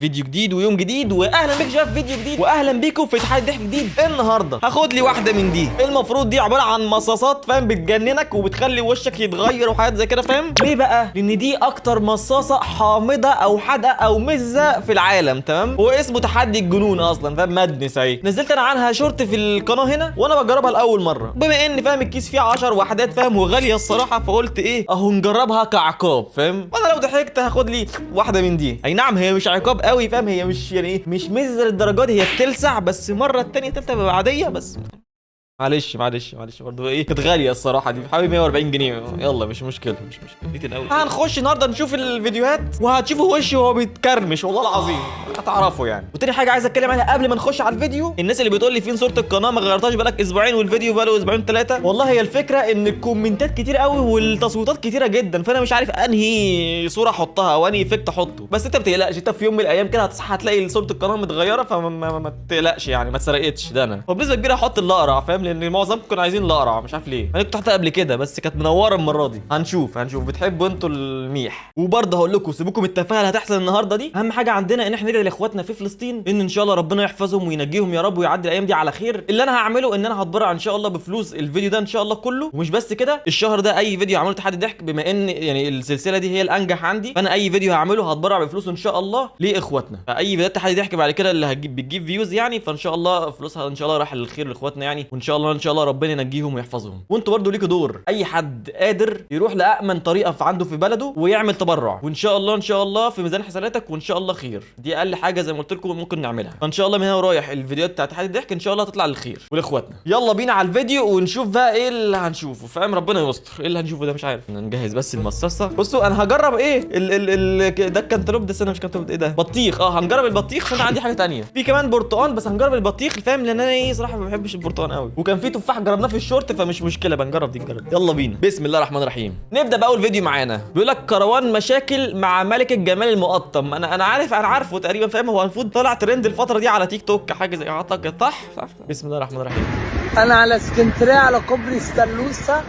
فيديو جديد ويوم جديد، واهلا بيك شباب في فيديو جديد، واهلا بيكم في تحدي ضحك جديد. النهارده هاخد لي واحده من دي. المفروض دي عباره عن مصاصات فاهم، بتجننك وبتخلي وشك يتغير وحاجات زي كده فاهم. ليه بقى؟ لان دي اكتر مصاصه حامضه او حادقه او مزه في العالم، تمام؟ واسمه تحدي الجنون اصلا فاهم، مادنس اهي. نزلت انا عنها شورت في القناه هنا وانا بجربها لاول مره، بما ان فاهم الكيس فيه 10 وحدات فاهم وغاليه الصراحه، فقلت ايه اهو نجربها كعقاب فاهم. وانا لو ضحكت هاخد لي واحده من دي. اي نعم هي مش عقاب قوي فاهم، هي مش يعني ايه، مش مزه للدرجات دي، هي بتلسع بس مره التانيه تالته بتبقى عاديه بس. معلش برضه ايه، كانت غاليه الصراحه دي بحوالي 140 جنيه. يلا مش مشكله دي الاول. هنخش النهارده نشوف الفيديوهات وهتشوفوا وشي وهو بيتكرمش والله العظيم هتعرفوا يعني. وتاني حاجه عايز اتكلم عليها قبل ما نخش على الفيديو، الناس اللي بتقول لي فين صوره القناه ما غيرتهاش بقالك اسبوعين والفيديو بقاله اسبوعين ثلاثه، والله هي الفكره ان الكومنتات كتير قوي والتصويتات كتيره جدا، فانا مش عارف انهي صوره احطها او انهي افكت احطه. بس انت ما تقلقش، انت في يوم من الايام كده هتصحى هتلاقي صوره القناه متغيره، فما تقلقش يعني، ما اتسرقتش. ده انا وبنسبه كبيره هحط الاقرع فاهم، لان معظمكم كانوا عايزين الاقرع مش عارف ليه. انا كنت حاططها قبل كده بس كانت منوره المره دي. هنشوف بتحبوا انتوا الميح. وبرضه هقول لكم سيبوكم التفاهه اللي هتحصل النهارده دي. اهم حاجه عندنا ان احنا ندعي لاخواتنا في فلسطين ان شاء الله ربنا يحفظهم وينجيهم يا رب ويعدي الايام دي على خير. اللي انا هعمله ان انا هتبرع ان شاء الله بفلوس الفيديو ده ان شاء الله كله. ومش بس كده، الشهر ده اي فيديو عملته تحدي ضحك، بما ان يعني السلسله دي هي الانجح عندي، فانا اي فيديو هعمله هتبرع بفلوسه ان شاء الله لاخواتنا. فاي فيديوهات تحدي ضحك بعد كده اللي بتجيب فيوز يعني، فان شاء الله فلوسها ان شاء الله رايحه للخير لاخواتنا يعني، وان شاء الله ربنا ينجيهم ويحفظهم. وانتوا برضو ليكوا دور، اي حد قادر يروح لامن طريقه عنده في بلده ويعمل تبرع، وان شاء الله في ميزان حسناتك وان شاء الله خير. دي اقل حاجه زي ما قلت لكم ممكن نعملها. فان شاء الله من هنا ورايح الفيديوهات بتاعت تحدي الضحك ان شاء الله تطلع للخير ولاخواتنا. يلا بينا على الفيديو ونشوف بقى ايه اللي هنشوفه فاهم. ربنا يستر. ايه اللي هنشوفه ده مش عارف. نجهز بس المصاصه. بصوا انا هجرب ايه ده الكنتالوب ده، مش كنتالوب، ايه ده؟ بطيخ. هنجرب البطيخ عشان عندي حاجه تانية. في كمان برتقال بس هنجرب البطيخ فاهم، لان انا ايه صراحه ما بحبش البرتقال قوي. وكان في تفاح جربناه في الشورت فمش مشكله، بنجرب دي. يلا بينا، بسم الله الرحمن الرحيم. نبدا باول فيديو معانا. بيقول لك كروان مشاكل مع ملك الجمال المقطم. انا عارفه تقريبا فاهم، هو المفروض طلع ترند الفتره دي على تيك توك حاجه زي اعتقد صح. بسم الله الرحمن الرحيم. انا على اسكندريه على كوبري ستلوسه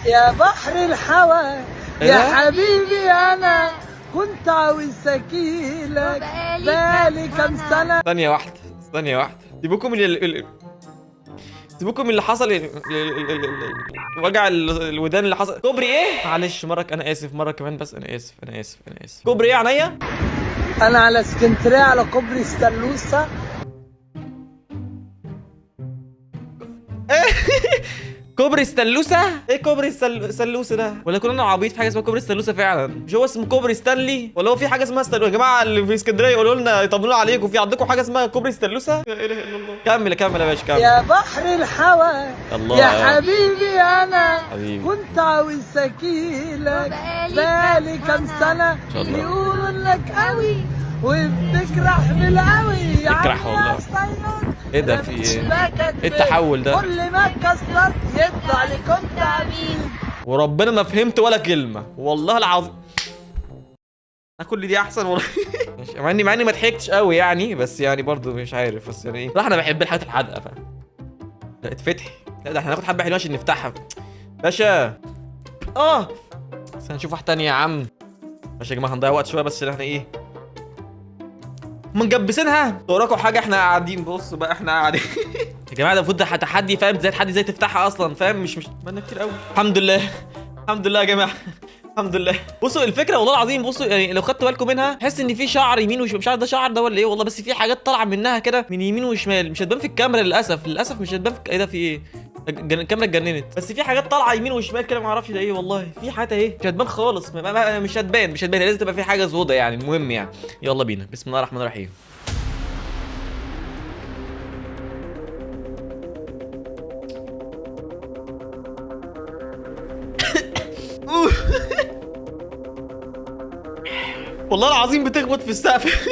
يا بحر الحوا يا حبيبي، انا كنت عاوز اكيلك بقالي كام سنه. ثانيه واحده سيبوكم سيبوكم اللي حصل وجع الودان اللي حصل. كوبري ايه؟ معلش مره، انا اسف مره كمان بس انا اسف. كوبري ايه يا عينيا؟ انا على اسكندريه على كوبري ستلوسه. كوبري ستانلوسه؟ ايه كوبري ستانلوسه ده؟ ولا كنا عبيط في حاجه اسمها كوبري ستانلوسه فعلا؟ مش هو اسمه كوبري ستانلي؟ ولا هو في حاجه اسمها ستانلوسه؟ يا جماعه اللي في اسكندريه يقولوا لنا يطمنوا عليكم، في عندكم حاجه اسمها كوبري ستانلوسه؟ لا اله الا الله. كمل يا باشا كمل. يا بحر الحوا الله يا حبيبي، انا حبيبي. كنت عاوز اكيلك بقالي كام سنه. يقولوا انك قوي وبتكرح بالقوي. بتكرح والله. ايه ده؟ في ايه التحول ده؟ كل ما اتكسرت يطلع لي كنت عميل. وربنا ما فهمت ولا كلمه والله العظيم. كل دي احسن والله. مع اني ما ضحكتش قوي يعني، بس يعني برضو مش عارف، بس يعني ايه صراحه انا بحب الحاجات الحادقه فاهم. لا اتفتح. لا ده احنا هناخد حبه حلوه عشان نفتحها باشا. بس هنشوف واحده تانيه يا عم. ماشي يا جماعه هنضيع وقت شويه بس احنا ايه مجبسينها. وراكم حاجه احنا قاعدين. بصوا بقى احنا قاعدين. يا جماعه ده المفروض تحدي فاهم، زي تحدي زي تفتحها اصلا فاهم. مش بقالنا كتير قوي. الحمد لله يا جماعه الحمد لله. بصوا الفكره والله العظيم، بصوا يعني لو خدتوا بالكم منها تحس ان في شعر يمين وشمال، مش عارف ده شعر ده ولا ايه والله، بس في حاجات طالعه منها كده من يمين وشمال. مش هتبان في الكاميرا للاسف مش هتبان في ايه ده. في ايه؟ الكاميرا اتجننت. بس في حاجات طالعه يمين وشمال كده ما اعرفش ده ايه والله. في حاجه ايه مش هتبان خالص. مش هتبان لازم تبقى في حاجه سودا يعني. المهم يعني يلا بينا، بسم الله الرحمن الرحيم. والله العظيم بتخبط في السقف.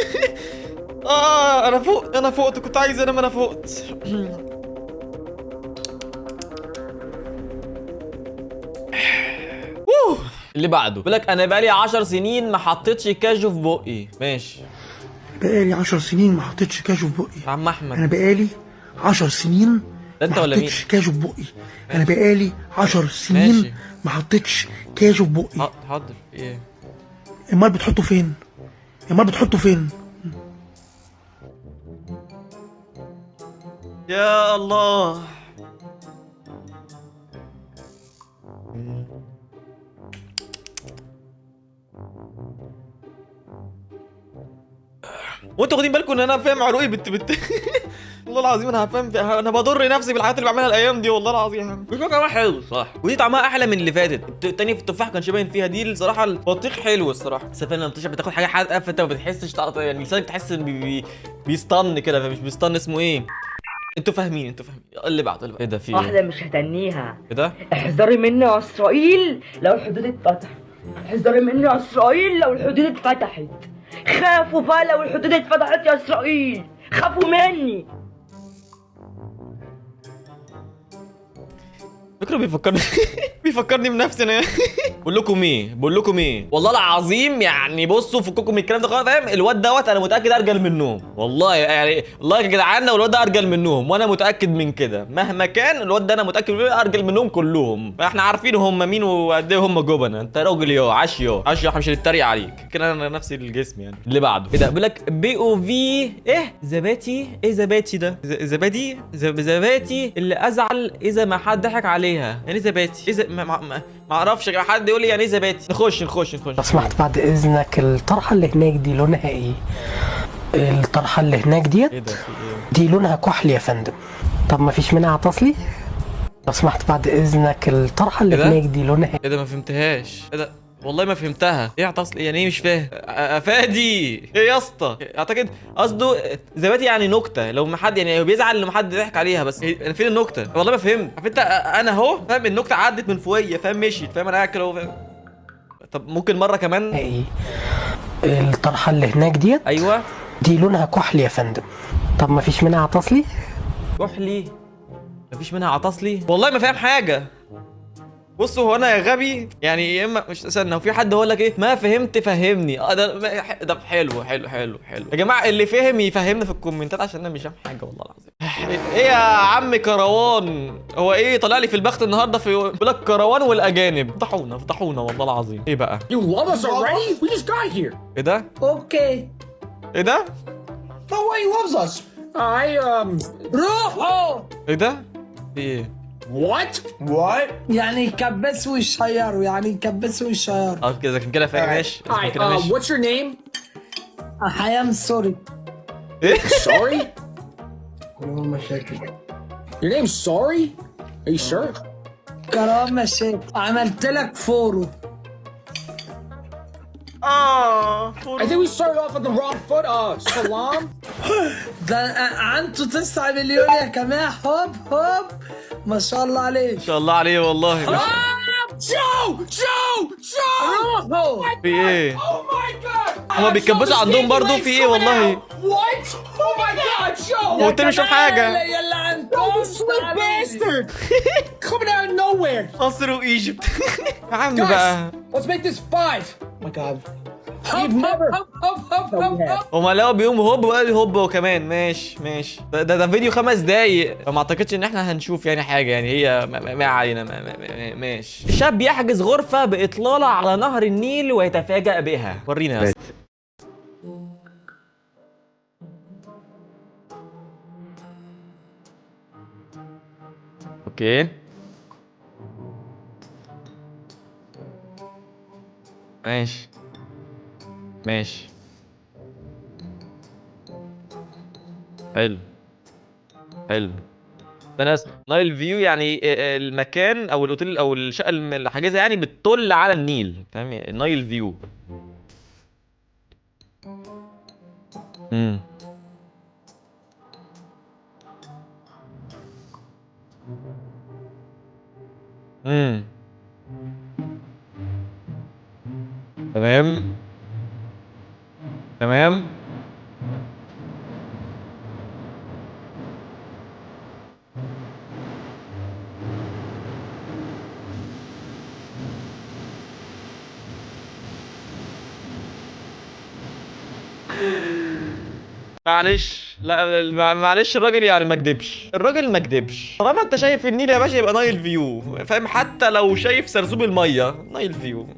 انا فوقت كنت عايز انام. انا فوقت. اللي بعده بيقول لك انا بقالي 10 سنين ما حطيتش كاجو في بقي. ماشي. بقالي 10 سنين ما حطيتش كاجو في بقي. عم احمد انا بقالي 10 سنين ده انت ما ولا مين؟ حطيتش كاجو في بقي. انا بقالي 10 سنين ماشي. ما حطيتش كاجو في بقي. حاضر. ايه امال بتحطه فين؟ يا الله. وانتوا واخدين بالكم ان انا فاهم عروقي بت والله العظيم انا فاهم، انا بضر نفسي بالحاجات اللي بعملها الايام دي والله العظيم. بس طعمها حلو صح، ودي طعمها احلى من اللي فاتت. التاني في التفاح كان باين فيها، دي الصراحه البطيخ حلو الصراحه. بس فعلا لما بتاخد حاجه حادقه فانت ما بتحسش يعني لسانك تحس ان بيستن كده، فمش بيستن، اسمه ايه؟ انتوا فاهمين اللي بعده. ايه ده؟ في واحدة مش هتنيها. ايه ده؟ احذري مني يا اسرائيل لو الحدود اتفتحت. احذري مني يا اسرائيل لو الحدود اتفتحت. خافوا بقى لو الحدود اتفتحت يا اسرائيل، خافوا مني. فكره بيفكرني بنفسي انا. بقول لكم ايه والله العظيم، يعني بصوا فككم من الكلام ده خالص، فاهم؟ الواد دوت انا متاكد ارجل منهم والله، يعني والله يا جدعان والواد ده ارجل منهم، وانا متاكد من كده مهما كان. الواد ده انا متاكد منه ارجل منهم كلهم، احنا عارفين هم مين وقد ايه هم جبنه. انت راجل عاش احنا مش هنتريق عليك كده، انا نفسي الجسم يعني. اللي بعده ايه ده؟ بيقول لك بي او في ايه زباتي. ايه زباتي ده؟ زباتي اللي ازعل اذا ما حد ضحك عليها. يعني زباتي ايه؟ ما اعرفش حد يقول لي يعني ايه زباتي. نخش لو سمحت بعد اذنك، الطرحه اللي هناك دي لونها ايه؟ الطرحه اللي هناك ديت ايه ده؟ في ايه؟ دي لونها كحلي يا فندم. طب ما فيش منها عطسلي؟ لو سمحت بعد اذنك، الطرحه اللي هناك دي لونها ايه ده؟ ما فهمتهاش. ايه ده؟ والله ما فهمتها. ايه عطس يعني؟ ايه؟ مش فاهم. افادي ايه يا اسطى؟ اعتقد قصده زباتي يعني نكته، لو ما حد يعني بيزعل لما حد ضحك عليها. بس فين النكته؟ والله ما فهمت. عارف انت، انا اهو فاهم النكته عدت من فوقيا، فاهم؟ مشيت، فاهم؟ انا قاعد كده اهو، فاهم؟ طب ممكن مره كمان؟ ايه؟ الطرحه اللي هناك ديت ايوه دي لونها كحلي يا فندم. طب ما فيش منها عطسلي؟ كحلي؟ مفيش منها عطسلي؟ والله ما فاهم حاجه. بصوا هو انا يا غبي يعني، يا اما مش استنى، وفي حد هو لك ايه ما فهمت فهمني. ده حلو يا جماعه، اللي فهم يفهمنا في الكومنتات عشان انا مش فاهم حاجه والله العظيم. ايه يا عم كروان؟ هو ايه طالع لي في البخت النهارده؟ بيقول لك كروان والاجانب فضحونا والله العظيم. ايه بقى؟ You love us already? We just got here. ايه ده؟ اوكي. ايه ده؟ No way he loves us. روحوا. ايه ده؟ في ايه؟ What? What? يعني يكبسوا ويشيروا، يعني يكبسوا ويشيروا. كده كده فاهم. ماشي Alright, what's your name? حيام سوري. ايه؟ Sorry? مشاكل. Your name's Sorry? Are you sure? كرام مشاكل. عملت لك فورو. I think we started off on the wrong foot. Salam? ده عنده 9 مليون يا جماعة. هوب ما شاء الله عليه. ما شاء الله عليه والله. Joe! روحوا. في ايه؟ Oh my god! هما بيتكبسوا عندهم برضو في ايه والله؟ What? Oh my god, Joe! هو انت مش فاهم حاجة. يلا عندهم Sweet bastard! Coming out of nowhere! مصر وايجيبت. يا عم Guys, بقى. let's make this 5. Oh my god. We've never... هما لقوا بيقوم هوب وقال هوب هو كمان. ماشي. ده فيديو 5 دقايق، فما اعتقدش ان احنا هنشوف يعني حاجه، يعني هي ما علينا. ماشي. الشاب يحجز غرفه باطلاله على نهر النيل ويتفاجأ بها. ورينا يا اسطى. اوكي ماشي حلو. ده ناس نايل فيو، يعني المكان او الاوتيل او الشقه اللي حاجزها يعني بتطل على النيل، فاهم؟ نايل فيو. امم تمام. معلش، لا معلش، الراجل يعني ما كدبش. طالما انت شايف النيل يا باشا يبقى نايل فيو، فاهم؟ حتى لو شايف سرسوب الميه نايل فيو.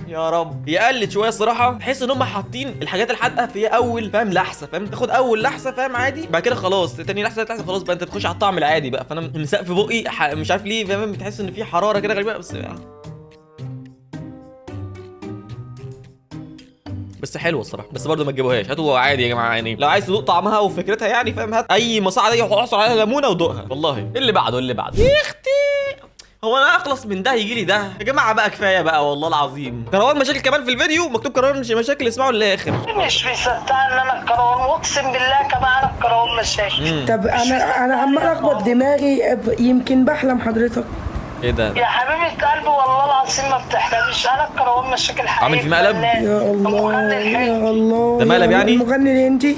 يا رب. هي قلت شويه الصراحه، تحس ان هم حاطين الحاجات الحادقه في اول فاهم لحسه، فاهم تاخد اول لحسه فاهم عادي، بعد كده خلاص تاني لحسه ثالث لحسه خلاص بقى انت تخش على الطعم العادي بقى. فانا النساء في بقي مش عارف ليه فاهم بتحس ان في حراره كده غريبه بس حلوه الصراحه. بس برضه ما تجيبوهاش، هاتوا عادي يا جماعه يعني لو عايز تدوق طعمها وفكرتها يعني فاهم. هات اي مصاعه دي وعصر عليها ليمونه ودوقها والله. اللي بعده يا اختي، هو انا اخلص من ده يجي لي ده يا جماعه بقى؟ كفايه بقى والله العظيم. كروان مشاكل كمان في الفيديو مكتوب كروان مش مشاكل، اسمعوا للاخر. مش مصدق ان انا الكروان، واقسم بالله كمان انا الكروان مشاكل. طب انا عمال اخبط دماغي، يمكن بحلم حضرتك. ايه ده؟ يا حبيبه قلبي والله العظيم ما بتحلمش، انا الكروان مشاكل حقيقي. عامل في مقلب؟ يا الله يا الله. ده مقلب يعني؟ المغني الهندي؟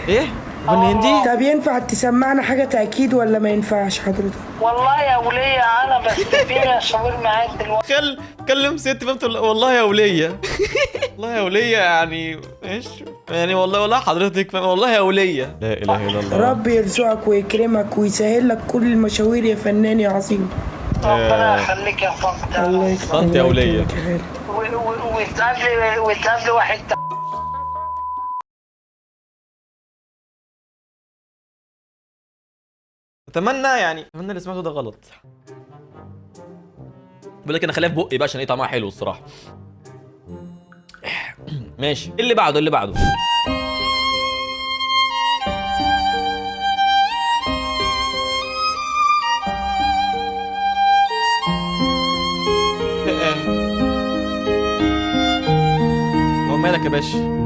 ايه؟ مغني هندي؟ طب ينفع تسمعنا حاجه تاكيد ولا ما ينفعش حضرتك؟ والله يا وليه انا بستفيد اشاور معاك دلوقتي. كلم ست فهمت والله يا وليه. والله يا وليه يعني ماشي يعني والله حضرتك فاهم والله يا وليه. لا اله الا الله. ربي يرزقك ويكرمك ويسهل لك كل المشاوير يا فنان يا عظيم. ربنا يخليك يا فقد. الله فهمت يا وليه. وتقابلي واحد اتمنى اللي سمعته ده غلط. بقول لك انا خليها في بقي بقى عشان ايه طعمها حلو الصراحه. ماشي اللي بعده هو مالك يا باشا؟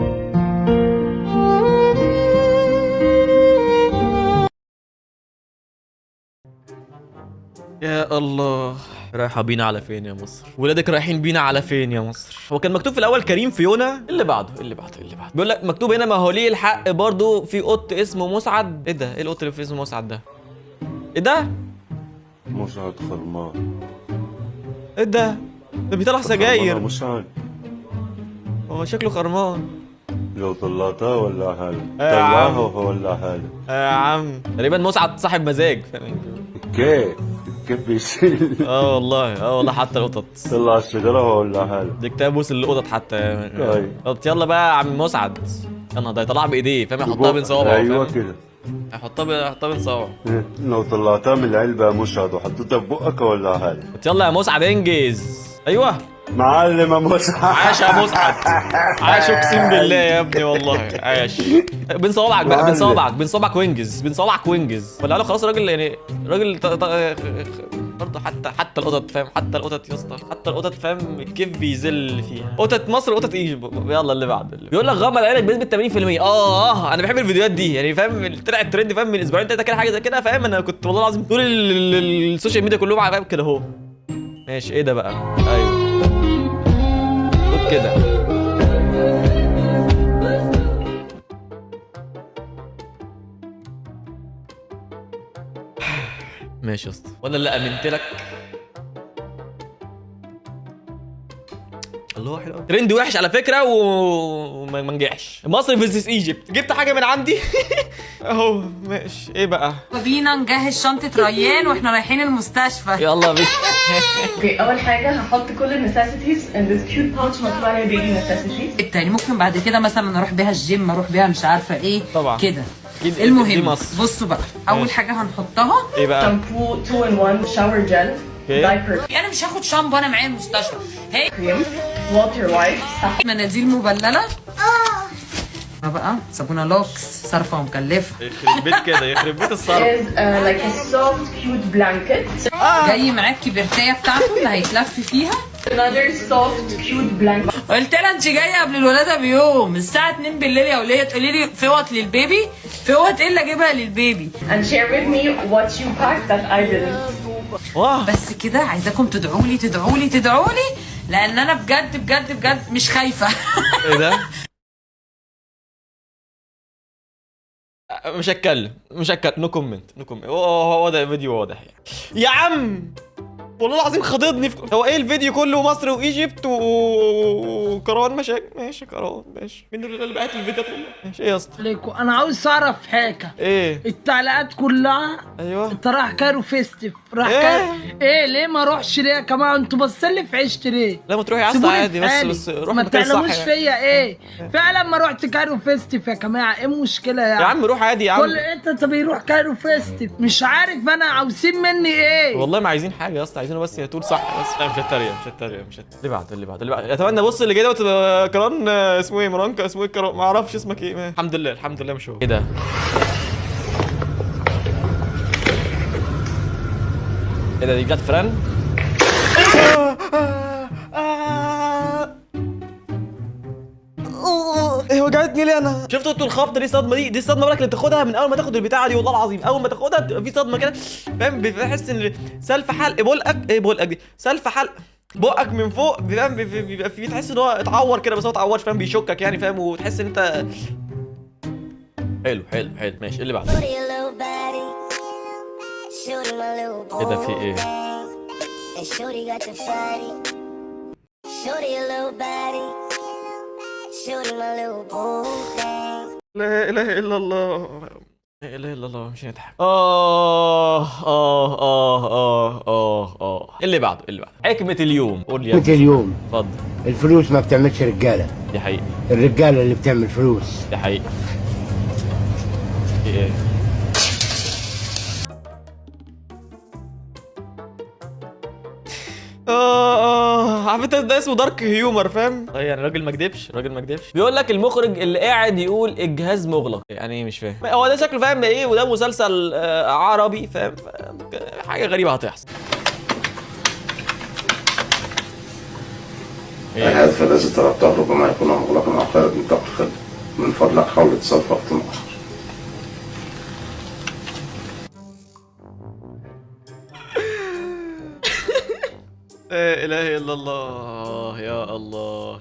يا الله، رايحة بينا على فين يا مصر؟ ولادك رايحين بينا على فين يا مصر؟ هو كان مكتوب في الأول كريم فيونا. اللي بعده بيقول لك مكتوب هنا ما هو ليه الحق برضه في قط اسمه مسعد. إيه ده؟ إيه القط اللي في اسمه مسعد ده؟ إيه ده؟ مسعد خرمان. إيه ده؟ ده بيطلع سجاير. مسعد هو شكله خرمان. لو طلعتها ولا حالة؟ يا عم. طلعها ولا حالة؟ يا عم تقريبا مسعد صاحب مزاج فاهم؟ كيف بيصير؟ والله حتى القطط طلع السيجارة ولا حالة؟ دي كتاب بوس القطط حتى. طيب. طب يلا بقى يا عم مسعد. انا ده يطلعها بايديه فاهم، يحطها بين صوابعه. ايوه كده. يحطها بين صوابعه. لو طلعتها من العلبة يا مسعد وحطيتها في بقك ولا حالة؟ يلا يا مسعد انجز. ايوه معلم يا مسعد. عاش يا مسعد، عاش اقسم بالله يا ابني والله عاش. بين صوابعك بقى، بين صوابعك وانجز. ولا له خلاص الراجل يعني راجل برضه حتى القطط فاهم، حتى القطط يا اسطى، حتى القطط فاهم كيف بيذل فيها. قطط مصر قطط ايجيبت. يلا اللي بعده بيقول لك غمض عينك بنسبه 80%. انا بحب الفيديوهات دي يعني فاهم، طلعت ترند فاهم من اسبوعين ثلاثه كده حاجه زي كده فاهم. انا كنت والله العظيم طول السوشيال ميديا كلهم فاهم كده اهو. ماشي ايه ده بقى؟ ايوه خد كده. ماشي يا اسطى ولا اللي امنت لك. الله حلو قوي. ترند وحش على فكره وما نجحش. مصر فيزيس ايجيبت. جبت حاجه من عندي اهو. ماشي ايه بقى؟ بينا نجهز شنطة ريان واحنا رايحين المستشفى. يلا بينا. اوكي اول حاجه هحط كل النسيسيتيز in this cute pouch مكتوب عليها baby necessities. التاني ممكن بعد كده مثلا اروح بيها الجيم، اروح بيها مش عارفه ايه طبعا كده. دي المهم مصر. بصوا بقى اول حاجه هنحطها ايه بقى؟ شامبو 2 in 1 shower gel دايبر انا مش هاخد شامبو انا معايا المستشفى. هي كريم ووتر وايبس مناديل مبلله بقى صابونه لوكس صرفه ومكلفه. يخرب بيت كده، يخرب بيت الصرف. is like a soft cute blanket. جاي معاك كبرتيه بتاعته اللي هيتلف فيها. another soft cute blanket. قلت لها انت جايه قبل الولاده بيوم الساعه 2 بالليل يا وليه تقولي لي فوط للبيبي. فوط ايه اللي اجيبها للبيبي؟ and share with me what you packed that I didn't. واه بس كده عايزاكم تدعوا لي لان انا بجد مش خايفه. ايه ده؟ مش هتكلم نو كومنت. هو ده فيديو واضح يعني. يا عم والله العظيم خضضني هو ايه الفيديو كله مصر وايجيبت وكروان مشاكل. ماشي كروان ماشي. مين اللي بعت الفيديوهات والله؟ ماشي ايه يا اسطى؟ عليكم انا عاوز اعرف حاجه. ايه التعليقات كلها ايوه انت رايح كايرو فيستيف راح إيه؟ كايرو ايه ليه ما اروحش ليه يا جماعه انتوا باصين في عيشتي ليه؟ لا ما تروحي يا اسطى سيبوني عادي في بس حالي. بس روح ما مكان صح تعلموش يعني. فيا ايه فعلا ما رحت كايرو فيستيف يا جماعه ايه المشكله يعني؟ يا عم روح عادي يا عم. كل انت بيروح كايرو فيستيف مش عارف انا عاوزين مني ايه؟ والله ما عايزين حاجه يا اسطى عايزينه بس تقول صح بس. لا مش هتريق مش هتريق مش هتريق. اللي بعد اتمنى بص اللي جاي دوت كران اسمه ايه مرانكا اسمه ايه كران ما اعرفش اسمك ايه. الحمد لله مش هو. ايه ده؟ ايه ده دي بتاعت فران؟ ايه وجعتني ليه انا؟ شفتوا انتوا الخبطه دي الصدمه دي الصدمه بالك اللي بتاخدها من اول ما تاخد البتاعه دي والله العظيم. اول ما تاخدها بتبقى في صدمه كده فاهم بتحس ان سلف حلق بقك ايه بقك دي سلف حلق بقك من فوق فاهم بيبقى في تحس ان هو اتعور كده بس هو اتعورش فاهم بيشكك يعني فاهم وتحس ان انت حلو ماشي. اللي بعده ايه ده في ايه؟ لا اله الا الله لا اله الا الله مش هنضحك. اللي بعده حكمة اليوم. قول لي يا ابني. اليوم اتفضل. الفلوس ما بتعملش رجاله، دي حقيقة الرجاله اللي بتعمل فلوس. دي حقيقة. ايه عارف انت ده اسمه دارك هيومر فاهم؟ يعني راجل ما كدبش بيقول لك المخرج اللي قاعد يقول الجهاز مغلق يعني ايه مش فاهم. هو ده شكله فاهم ايه وده مسلسل عربي فاهم حاجه غريبه هتحصل. الهاتف الذي طلبته ربما يكون مغلقا او خارج نطاق الخدمه. من فضلك حاول اتصال في وقت اخر. لا اله الا الله يا الله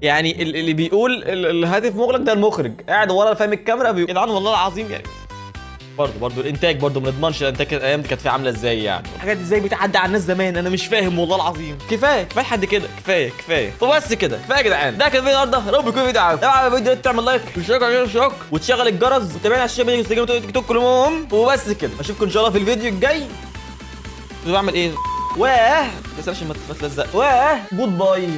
يعني اللي بيقول الهاتف مغلق ده المخرج قاعد ورا فاهم الكاميرا يا جدعان والله العظيم يعني. برضه الانتاج برضه ما نضمنش الانتاج الايام دي كانت فيها عامله ازاي يعني. الحاجات دي ازاي بتعدي على الناس زمان انا مش فاهم والله العظيم. كفايه لحد كده كفايه وبس كده كفايه يا جدعان. ده كان فيديو النهارده رب يكون فيديو عجبك. لو الفيديو تعمل لايك وتشترك على الشبكه وتشغل الجرس وتابعنا على الشبكه انستجرام وتيك توك كلهم وبس كده. اشوفكم ان شاء الله في الفيديو الجاي. بعمل ايه؟ بس عشان ما تلزق. جود باي.